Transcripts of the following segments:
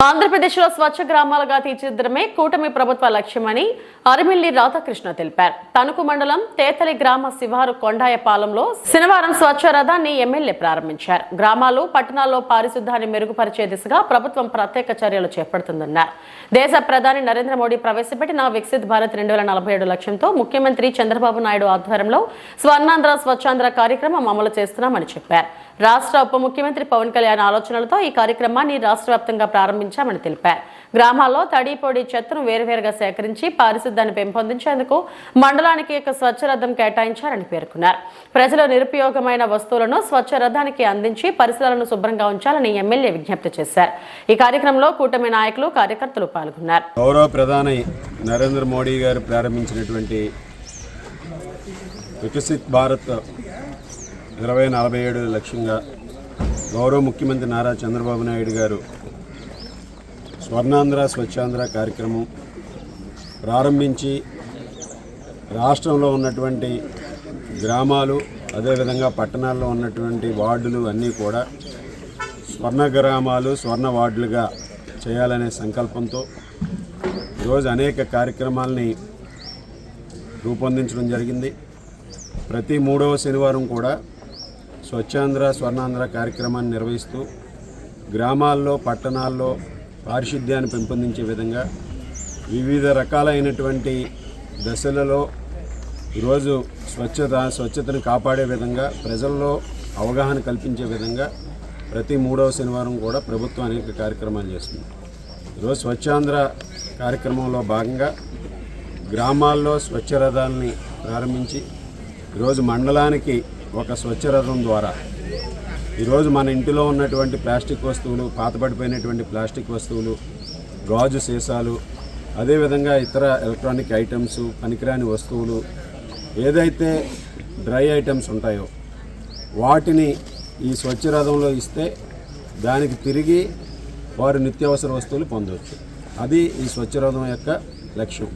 ఆంధ్రప్రదేశ్లో స్వచ్ఛ గ్రామాలుగా తీర్చిదిద్దడమే కూటమి ప్రభుత్వ లక్ష్యమని అరిమిల్లి రాధాకృష్ణ తెలిపారు. తణుకు మండలం తేతలి గ్రామ శివారు కొండాయపాలెంలో శనివారం స్వచ్ఛ రథాన్ని ఎమ్మెల్యే ప్రారంభించారు. గ్రామాలు, పట్టణాల్లో పారిశుద్ధ్యాన్ని మెరుగుపరిచే దిశగా ప్రభుత్వం ప్రత్యేక చర్యలు చేపడుతుందన్నారు. దేశ ప్రధాని నరేంద్ర మోడీ ప్రవేశపెట్టిన వికసిత్ భారత్ 2047 లక్ష్యంతో ముఖ్యమంత్రి చంద్రబాబు నాయుడు ఆధ్వర్యంలో స్వర్ణాంధ్ర స్వచ్ఛాంధ్ర కార్యక్రమం అమలు చేస్తున్నామని చెప్పారు. రాష్ట్ర ఉప ముఖ్యమంత్రి పవన్ కళ్యాణ్ ఆలోచనలతో ఈ కార్యక్రమాన్ని రాష్ట్ర వ్యాప్తంగా ప్రారంభించామని తెలిపారు. గ్రామాల్లో తడి పొడి చెత్తను వేరువేరుగా సేకరించి పారిశుద్ధ్యాన్ని పెంపొందించేందుకు మండలానికి ఒక స్వచ్ఛ రథం కేటాయించారని పేర్కొన్నారు. ప్రజలు నిరుపయోగమైన వస్తువులను స్వచ్ఛ రథానికి అందించి పరిసరాలను శుభ్రంగా ఉంచాలని ఎమ్మెల్యే విజ్ఞప్తి చేశారు. ఈ కార్యక్రమంలో కూటమి నాయకులు, కార్యకర్తలు పాల్గొన్నారు. గౌరవ ప్రధాని నరేంద్ర మోడీ గారు ప్రారంభించినటువంటి వికసిత్ భారత్ 2047 లక్ష్యంగా గౌరవ ముఖ్యమంత్రి నారా చంద్రబాబు నాయుడు గారు స్వర్ణాంధ్ర స్వచ్ఛాంధ్ర కార్యక్రమం ప్రారంభించి రాష్ట్రంలో ఉన్నటువంటి గ్రామాలు, అదేవిధంగా పట్టణాల్లో ఉన్నటువంటి వార్డులు అన్నీ కూడా స్వర్ణ గ్రామాలు, స్వర్ణ వార్డులుగా చేయాలనే సంకల్పంతో ఈరోజు అనేక కార్యక్రమాలని రూపొందించడం జరిగింది. ప్రతి 3వ శనివారం కూడా స్వచ్ఛాంధ్ర స్వర్ణాంధ్ర కార్యక్రమాన్ని నిర్వహిస్తూ గ్రామాల్లో, పట్టణాల్లో పారిశుద్ధ్యాన్ని పెంపొందించే విధంగా వివిధ రకాలైనటువంటి దశలలో ఈరోజు స్వచ్ఛతను కాపాడే విధంగా, ప్రజల్లో అవగాహన కల్పించే విధంగా ప్రతి 3వ శనివారం కూడా ప్రభుత్వం అనేక కార్యక్రమాలు చేస్తుంది. ఈరోజు స్వచ్ఛాంధ్ర కార్యక్రమంలో భాగంగా గ్రామాల్లో స్వచ్ఛ రథాలని ప్రారంభించి ఈరోజు మండలానికి ఒక స్వచ్ఛ రథం ద్వారా ఈరోజు మన ఇంటిలో ఉన్నటువంటి ప్లాస్టిక్ వస్తువులు, పాతబడిపోయినటువంటి ప్లాస్టిక్ వస్తువులు, గాజు సీసాలు, అదేవిధంగా ఇతర ఎలక్ట్రానిక్ ఐటమ్స్, పనికిరాని వస్తువులు, ఏదైతే డ్రై ఐటమ్స్ ఉంటాయో వాటిని ఈ స్వచ్ఛ రథంలో ఇస్తే దానికి తిరిగి వారు నిత్యావసర వస్తువులు పొందవచ్చు. అది ఈ స్వచ్ఛ రథం యొక్క లక్ష్యం.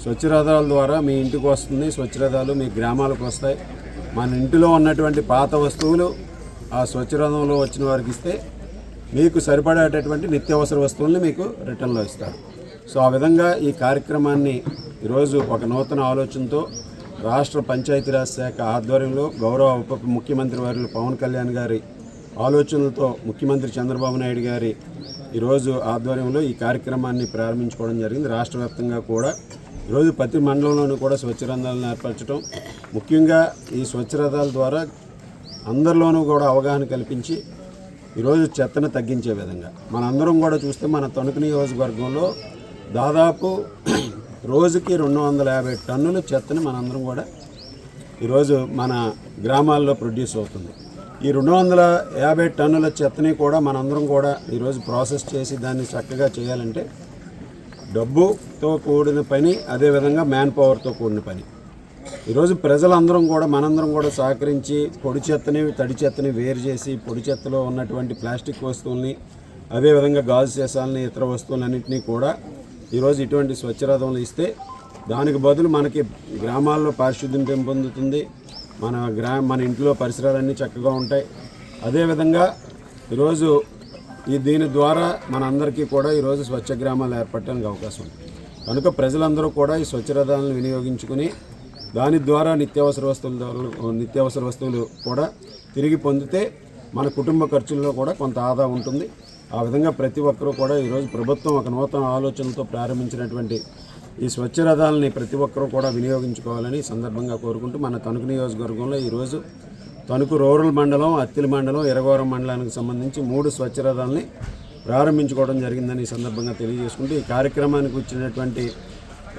స్వచ్ఛ రథాల ద్వారా మీ ఇంటికి వస్తుంది, స్వచ్ఛ రథాలు మీ గ్రామాలకు వస్తాయి. మన ఇంటిలో ఉన్నటువంటి పాత వస్తువులు ఆ స్వచ్ఛ రథంలో వచ్చిన వారికి ఇస్తే మీకు సరిపడేటటువంటి నిత్యావసర వస్తువుల్ని మీకు రిటర్న్లో ఇస్తారు. సో ఆ విధంగా ఈ కార్యక్రమాన్ని ఈరోజు ఒక నూతన ఆలోచనతో రాష్ట్ర పంచాయతీరాజ్ శాఖ ఆధ్వర్యంలో గౌరవ ఉప ముఖ్యమంత్రి వర్యులు పవన్ కళ్యాణ్ గారి ఆలోచనలతో ముఖ్యమంత్రి చంద్రబాబు నాయుడు గారి ఈరోజు ఆధ్వర్యంలో ఈ కార్యక్రమాన్ని ప్రారంభించుకోవడం జరిగింది. రాష్ట్ర వ్యాప్తంగా కూడా ఈరోజు ప్రతి మండలంలోనూ కూడా స్వచ్ఛ రథాలను ఏర్పరచడం, ముఖ్యంగా ఈ స్వచ్ఛ రథాల ద్వారా అందరిలోనూ కూడా అవగాహన కల్పించి ఈరోజు చెత్తను తగ్గించే విధంగా మనందరం కూడా చూస్తే మన తణుకు నియోజకవర్గంలో దాదాపు రోజుకి 250 టన్నుల చెత్తని మనందరం కూడా ఈరోజు మన గ్రామాల్లో ప్రొడ్యూస్ అవుతుంది. ఈ 250 టన్నుల చెత్తని కూడా మనందరం కూడా ఈరోజు ప్రాసెస్ చేసి దాన్ని చక్కగా చేయాలంటే డబ్బుతో కూడిన పని, అదేవిధంగా మ్యాన్ పవర్తో కూడిన పని. ఈరోజు ప్రజలందరం కూడా, మనందరం కూడా సహకరించి పొడి చెత్తని, తడి చెత్తని వేరు చేసి పొడి చెత్తలో ఉన్నటువంటి ప్లాస్టిక్ వస్తువుల్ని, అదేవిధంగా గాజు సీసాలని, ఇతర వస్తువులన్నింటినీ కూడా ఈరోజు ఇటువంటి స్వచ్ఛ రథంలో ఇస్తే దానికి బదులు మనకి గ్రామాల్లో పారిశుద్ధ్యం పెంపొందుతుంది, మన ఇంట్లో పరిసరాలన్నీ చక్కగా ఉంటాయి. అదేవిధంగా ఈరోజు దీని ద్వారా మనందరికీ కూడా ఈరోజు స్వచ్ఛ గ్రామాలు ఏర్పడటానికి అవకాశం ఉంది. కనుక ప్రజలందరూ కూడా ఈ స్వచ్ఛ రథాలను వినియోగించుకుని దాని ద్వారా నిత్యావసర వస్తువులు కూడా తిరిగి పొందితే మన కుటుంబ ఖర్చుల్లో కూడా కొంత ఆదా ఉంటుంది. ఆ విధంగా ప్రతి ఒక్కరూ కూడా ఈరోజు ప్రభుత్వం ఒక నూతన ఆలోచనతో ప్రారంభించినటువంటి ఈ స్వచ్ఛ రథాలని ప్రతి ఒక్కరూ కూడా వినియోగించుకోవాలని సందర్భంగా కోరుకుంటూ మన తణుకు నియోజకవర్గంలో ఈరోజు తణుకు రూరల్ మండలం, అత్తిలి మండలం, ఎరగవరం మండలానికి సంబంధించి 3 స్వచ్ఛ రథాలని ప్రారంభించుకోవడం జరిగిందని ఈ సందర్భంగా తెలియజేసుకుంటూ ఈ కార్యక్రమానికి వచ్చినటువంటి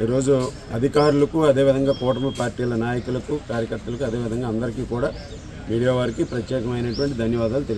ఈరోజు అధికారులకు, అదేవిధంగా కూటమి పార్టీల నాయకులకు, కార్యకర్తలకు, అదేవిధంగా అందరికీ కూడా మీడియా వారికి ప్రత్యేకమైనటువంటి ధన్యవాదాలు తెలియజేస్తున్నాను.